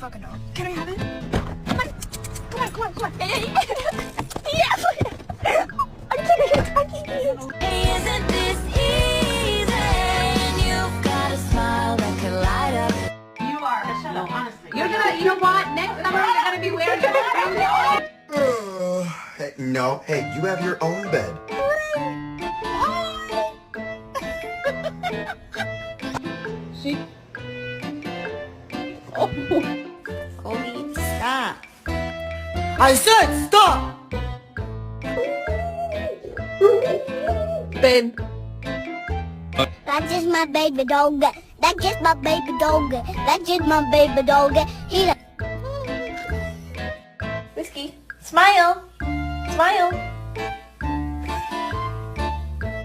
fucking dog. Can I have it? Come on. Come on. Yes! I'm taking it. Isn't this easy? And you've got a smile that can light up. You are. Shut up, honestly. You're gonna, you know what? Next summer you're gonna be wearing your Hey, no. Hey, you have your own bed. See? Oh. Colby, stop. I said stop! Ben. That's just my baby dog. That's just my baby dog. That's just my baby dog. He. Whiskey, smile. Smile.